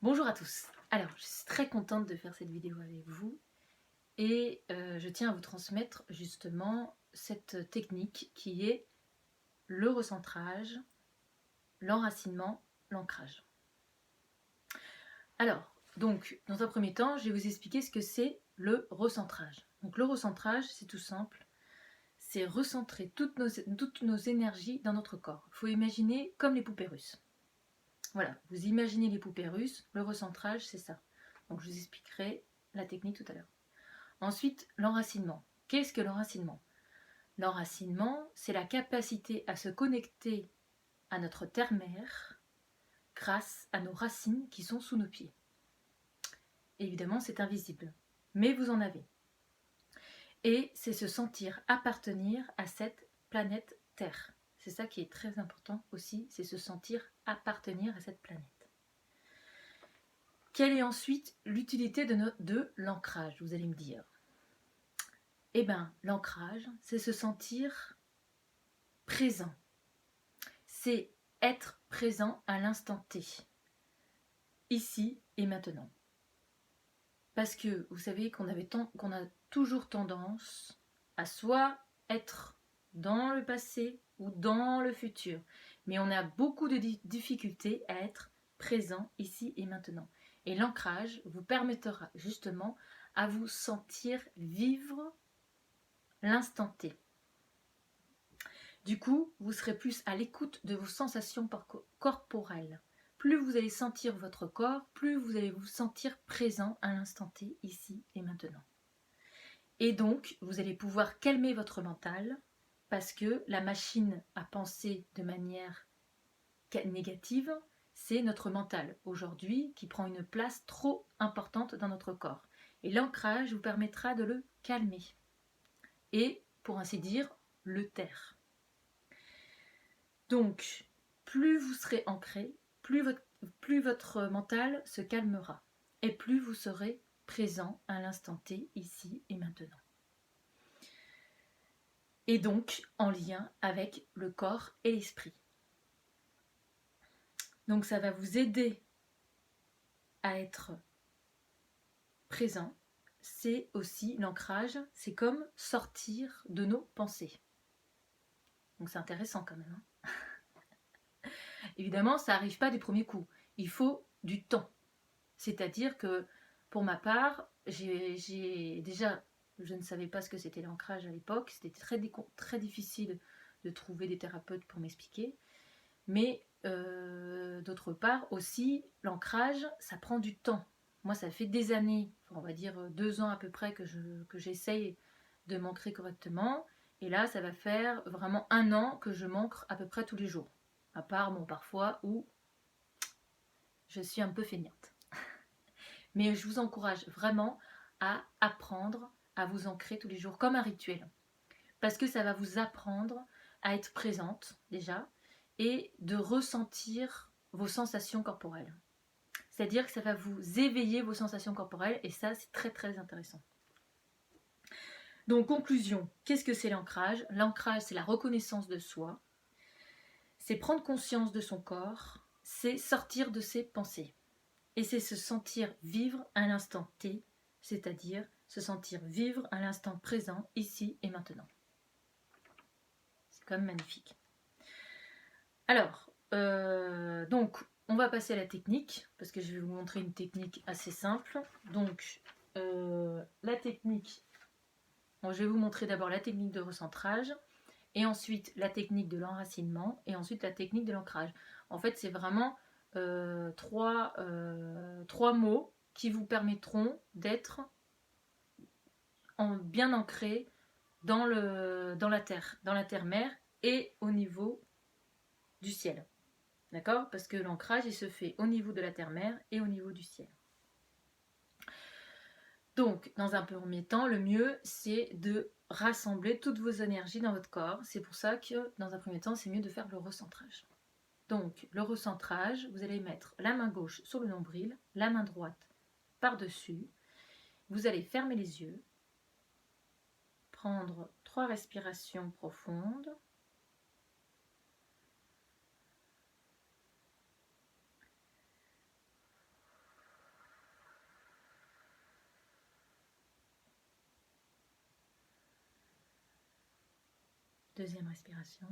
Bonjour à tous. Alors, je suis très contente de faire cette vidéo avec vous et je tiens à vous transmettre justement cette technique qui est le recentrage, l'enracinement, l'ancrage. Alors, donc, dans un premier temps, je vais vous expliquer ce que c'est le recentrage. Donc, le recentrage, c'est tout simple, c'est recentrer toutes nos énergies dans notre corps. Il faut imaginer comme les poupées russes. Voilà, vous imaginez les poupées russes, le recentrage, c'est ça. Donc, je vous expliquerai la technique tout à l'heure. Ensuite, l'enracinement. Qu'est-ce que l'enracinement? L'enracinement, c'est la capacité à se connecter à notre terre-mère grâce à nos racines qui sont sous nos pieds. Évidemment, c'est invisible, mais vous en avez. Et c'est se sentir appartenir à cette planète Terre. C'est ça qui est très important aussi, c'est se sentir appartenir à cette planète. Quelle est ensuite l'utilité de l'ancrage, vous allez me dire? Eh bien, l'ancrage, c'est se sentir présent. C'est être présent à l'instant T, ici et maintenant. Parce que vous savez qu'on a toujours tendance à soit être dans le passé ou dans le futur. Mais on a beaucoup de difficultés à être présent ici et maintenant. Et l'ancrage vous permettra justement à vous sentir vivre l'instant T. Du coup, vous serez plus à l'écoute de vos sensations corporelles. Plus vous allez sentir votre corps, plus vous allez vous sentir présent à l'instant T, ici et maintenant. Et donc, vous allez pouvoir calmer votre mental parce que la machine à penser de manière négative, c'est notre mental aujourd'hui qui prend une place trop importante dans notre corps. Et l'ancrage vous permettra de le calmer et, pour ainsi dire, le taire. Donc, plus vous serez ancré, plus votre mental se calmera et plus vous serez présent à l'instant T, ici et maintenant. Et donc en lien avec le corps et l'esprit. Donc ça va vous aider à être présent. C'est aussi l'ancrage, c'est comme sortir de nos pensées. Donc c'est intéressant quand même. Évidemment, ça n'arrive pas du premier coup. Il faut du temps. C'est-à-dire que, pour ma part, déjà, je ne savais pas ce que c'était l'ancrage à l'époque. C'était très difficile de trouver des thérapeutes pour m'expliquer. Mais d'autre part aussi, l'ancrage, ça prend du temps. Moi, ça fait des années, on va dire 2 ans à peu près que j'essaye de m'ancrer correctement. Et là, ça va faire vraiment 1 an que je m'ancre à peu près tous les jours. À part, bon, parfois où je suis un peu feignante. Mais je vous encourage vraiment à apprendre à vous ancrer tous les jours comme un rituel. Parce que ça va vous apprendre à être présente déjà et de ressentir vos sensations corporelles. C'est-à-dire que ça va vous éveiller vos sensations corporelles et ça, c'est très très intéressant. Donc, conclusion, qu'est-ce que c'est l'ancrage? L'ancrage, c'est la reconnaissance de soi, c'est prendre conscience de son corps, c'est sortir de ses pensées. Et c'est se sentir vivre à l'instant T, c'est-à-dire se sentir vivre à l'instant présent, ici et maintenant. C'est quand même magnifique. Alors, donc, on va passer à la technique, parce que je vais vous montrer une technique assez simple. Donc, la technique, bon, je vais vous montrer d'abord la technique de recentrage, et ensuite la technique de l'enracinement, et ensuite la technique de l'ancrage. En fait, c'est vraiment trois mots qui vous permettront d'être bien ancré dans la terre-mère et au niveau du ciel. D'accord? Parce que l'ancrage, il se fait au niveau de la terre-mère et au niveau du ciel. Donc, dans un premier temps, le mieux, c'est de rassembler toutes vos énergies dans votre corps. C'est pour ça que, dans un premier temps, c'est mieux de faire le recentrage. Donc, le recentrage, vous allez mettre la main gauche sur le nombril, la main droite par-dessus. Vous allez fermer les yeux, prendre 3 respirations profondes. Deuxième respiration.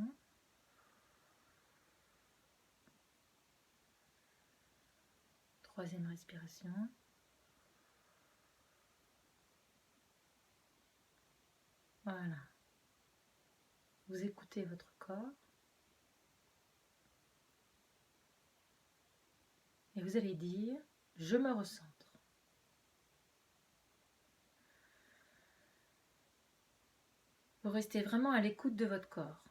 Troisième respiration. Voilà. Vous écoutez votre corps. Et vous allez dire, je me recentre. Vous restez vraiment à l'écoute de votre corps.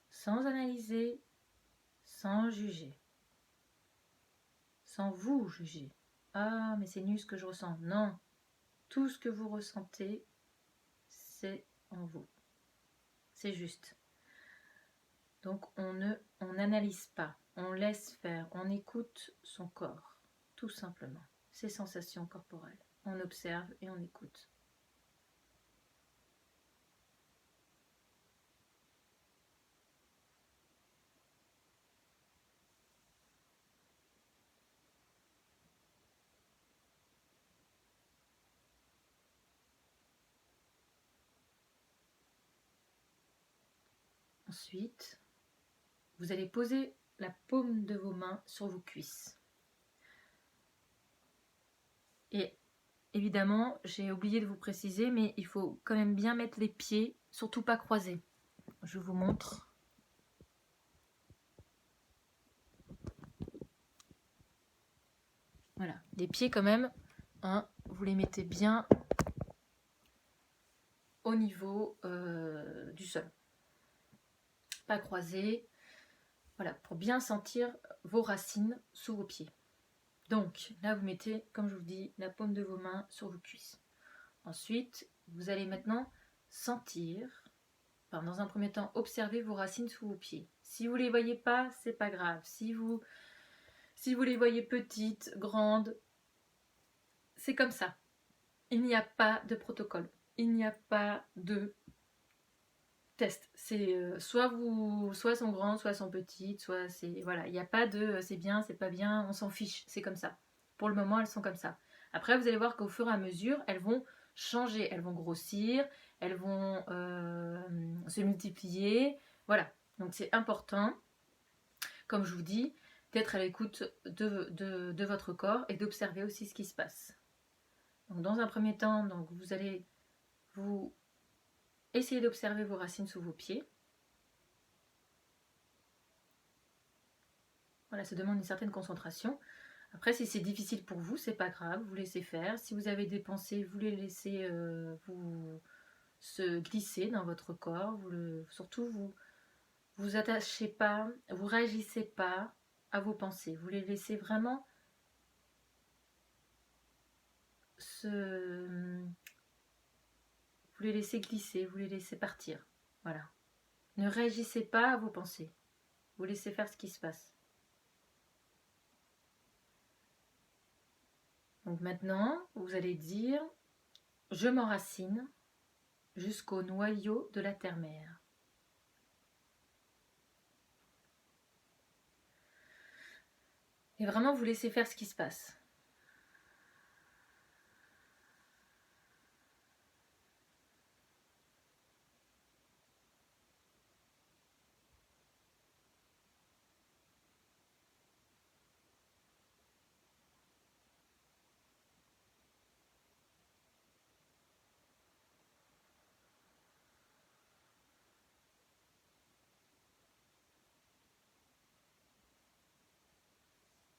Sans analyser, sans juger. Sans vous juger. Ah, mais c'est nul ce que je ressens. Non. Tout ce que vous ressentez, c'est en vous. C'est juste. Donc on n'analyse pas. On laisse faire. On écoute son corps. Tout simplement. Ses sensations corporelles. On observe et on écoute. Ensuite, vous allez poser la paume de vos mains sur vos cuisses. Et évidemment, j'ai oublié de vous préciser, mais il faut quand même bien mettre les pieds, surtout pas croisés. Je vous montre. Voilà, les pieds quand même, hein, vous les mettez bien au niveau du sol. Pas croisés. Voilà, pour bien sentir vos racines sous vos pieds. Donc, là, vous mettez, comme je vous dis, la paume de vos mains sur vos cuisses. Ensuite, vous allez maintenant sentir, enfin, dans un premier temps, observer vos racines sous vos pieds. Si vous ne les voyez pas, c'est pas grave. Si vous les voyez petites, grandes, c'est comme ça. Il n'y a pas de protocole. Il n'y a pas de test. C'est soit sont grandes, soit sont petites, soit c'est voilà. Il n'y a pas de c'est bien, c'est pas bien. On s'en fiche. C'est comme ça. Pour le moment, elles sont comme ça. Après, vous allez voir qu'au fur et à mesure, elles vont changer, elles vont grossir, elles vont se multiplier. Voilà. Donc c'est important, comme je vous dis, d'être à l'écoute de votre corps et d'observer aussi ce qui se passe. Donc dans un premier temps, donc vous allez vous essayer d'observer vos racines sous vos pieds. Voilà, ça demande une certaine concentration. Après, si c'est difficile pour vous, c'est pas grave, vous laissez faire. Si vous avez des pensées, vous les laissez vous se glisser dans votre corps. Surtout, vous attachez pas, vous réagissez pas à vos pensées. Vous les laissez vraiment vous les laissez glisser, vous les laissez partir. Voilà. Ne réagissez pas à vos pensées. Vous laissez faire ce qui se passe. Donc maintenant, vous allez dire, je m'enracine jusqu'au noyau de la terre-mère. Et vraiment, vous laissez faire ce qui se passe.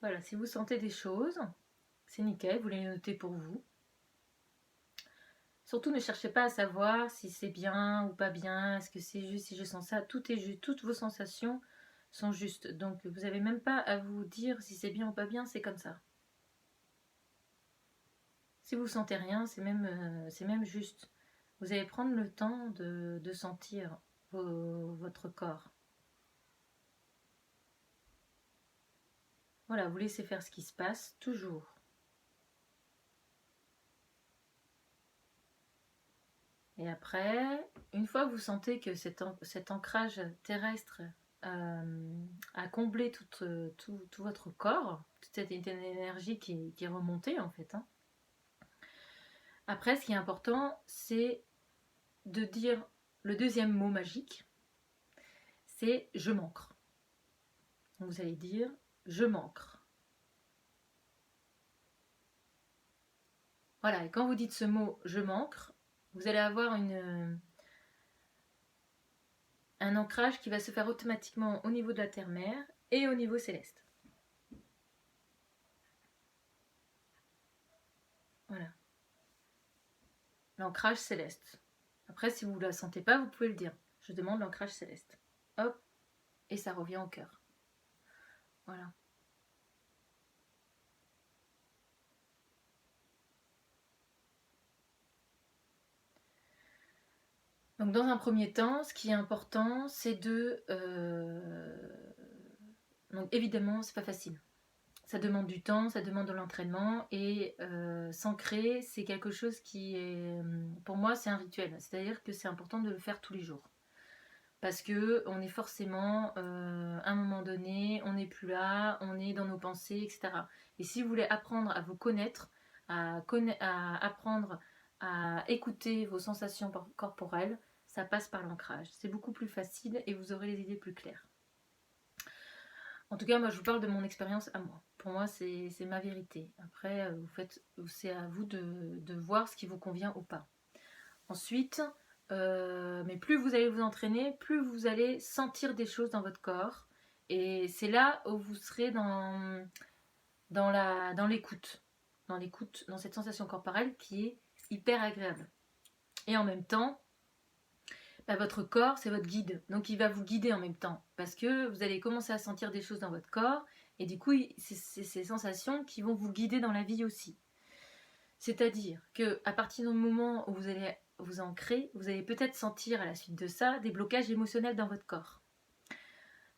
Voilà, si vous sentez des choses, c'est nickel, vous les notez pour vous. Surtout, ne cherchez pas à savoir si c'est bien ou pas bien, est-ce que c'est juste, si je sens ça, tout est juste, toutes vos sensations sont justes. Donc, vous n'avez même pas à vous dire si c'est bien ou pas bien, c'est comme ça. Si vous sentez rien, c'est même juste. Vous allez prendre le temps de sentir votre corps. Voilà, vous laissez faire ce qui se passe, toujours. Et après, une fois que vous sentez que cet ancrage terrestre a comblé tout votre corps, toute cette énergie qui est remontée en fait. Hein. Après, ce qui est important, c'est de dire le deuxième mot magique, c'est je m'ancre. Donc vous allez dire je m'ancre. Voilà, et quand vous dites ce mot je m'ancre, vous allez avoir un ancrage qui va se faire automatiquement au niveau de la terre-mère et au niveau céleste. Voilà. L'ancrage céleste. Après, si vous ne la sentez pas, vous pouvez le dire. Je demande l'ancrage céleste. Hop, et ça revient au cœur. Voilà. Donc dans un premier temps, ce qui est important, c'est de... Donc évidemment, c'est pas facile. Ça demande du temps, ça demande de l'entraînement et s'ancrer, c'est quelque chose qui est... Pour moi, c'est un rituel. C'est-à-dire que c'est important de le faire tous les jours. Parce que on est forcément, à un moment donné, on n'est plus là, on est dans nos pensées, etc. Et si vous voulez apprendre à vous connaître, à apprendre à écouter vos sensations corporelles, ça passe par l'ancrage. C'est beaucoup plus facile et vous aurez les idées plus claires. En tout cas, moi, je vous parle de mon expérience à moi. Pour moi, c'est ma vérité. Après, c'est à vous de voir ce qui vous convient ou pas. Ensuite, mais plus vous allez vous entraîner, plus vous allez sentir des choses dans votre corps. Et c'est là où vous serez dans l'écoute. Dans cette sensation corporelle qui est hyper agréable. Et en même temps, votre corps, c'est votre guide. Donc il va vous guider en même temps. Parce que vous allez commencer à sentir des choses dans votre corps. Et du coup, c'est ces sensations qui vont vous guider dans la vie aussi. C'est-à-dire qu'à partir du moment où vous allez vous ancrer, vous allez peut-être sentir à la suite de ça des blocages émotionnels dans votre corps.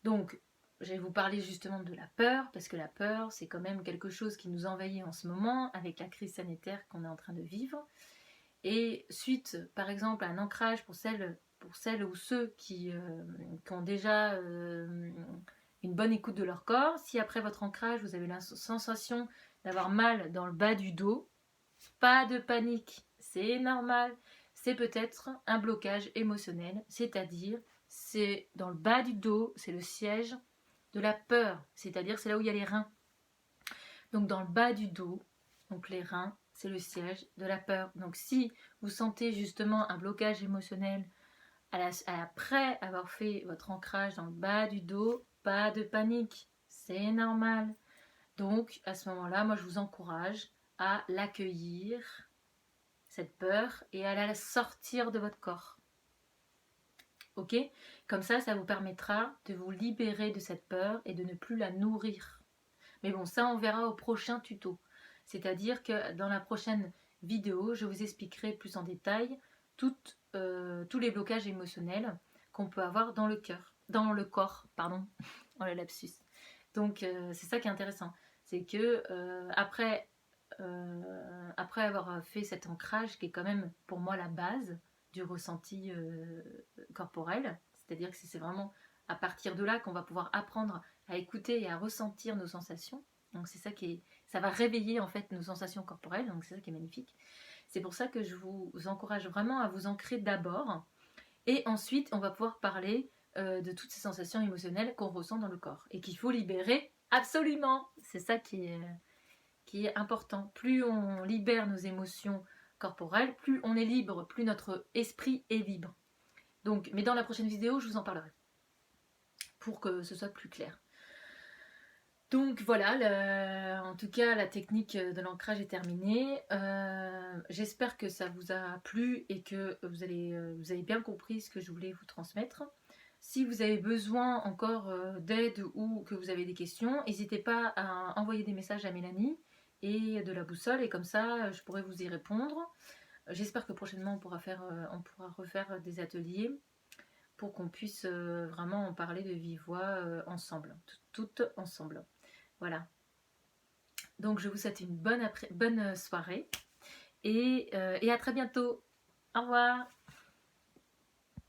Donc, je vais vous parler justement de la peur, parce que la peur, c'est quand même quelque chose qui nous envahit en ce moment avec la crise sanitaire qu'on est en train de vivre. Et suite, par exemple, à un ancrage pour celles ou ceux qui ont déjà une bonne écoute de leur corps, si après votre ancrage, vous avez la sensation d'avoir mal dans le bas du dos, pas de panique, c'est normal. C'est peut-être un blocage émotionnel, c'est-à-dire c'est dans le bas du dos, c'est le siège de la peur, c'est-à-dire c'est là où il y a les reins. Donc dans le bas du dos, donc les reins, c'est le siège de la peur. Donc si vous sentez justement un blocage émotionnel après avoir fait votre ancrage dans le bas du dos, pas de panique, c'est normal. Donc à ce moment-là, moi je vous encourage à l'accueillir, cette peur, et à la sortir de votre corps. Ok ? Comme ça vous permettra de vous libérer de cette peur et de ne plus la nourrir. Mais bon, ça on verra au prochain tuto. C'est-à-dire que dans la prochaine vidéo, je vous expliquerai plus en détail tous les blocages émotionnels qu'on peut avoir dans le corps, pardon, oh le lapsus. Donc c'est ça qui est intéressant, c'est que après avoir fait cet ancrage qui est quand même pour moi la base du ressenti corporel, c'est-à-dire que c'est vraiment à partir de là qu'on va pouvoir apprendre à écouter et à ressentir nos sensations. Donc c'est ça ça va réveiller en fait nos sensations corporelles, donc c'est ça qui est magnifique. C'est pour ça que je vous encourage vraiment à vous ancrer d'abord, et ensuite on va pouvoir parler de toutes ces sensations émotionnelles qu'on ressent dans le corps et qu'il faut libérer absolument. C'est ça qui est important. Plus on libère nos émotions corporelles, plus on est libre, plus notre esprit est libre. Donc, mais dans la prochaine vidéo, je vous en parlerai pour que ce soit plus clair. Donc voilà, en tout cas la technique de l'ancrage est terminée. J'espère que ça vous a plu et que vous avez bien compris ce que je voulais vous transmettre. Si vous avez besoin encore d'aide ou que vous avez des questions, n'hésitez pas à envoyer des messages à Mélanie et de la boussole, et comme ça je pourrai vous y répondre. J'espère que prochainement on pourra refaire des ateliers pour qu'on puisse vraiment en parler de vive voix ensemble, toutes ensemble. Voilà. Donc je vous souhaite une bonne soirée et à très bientôt. Au revoir.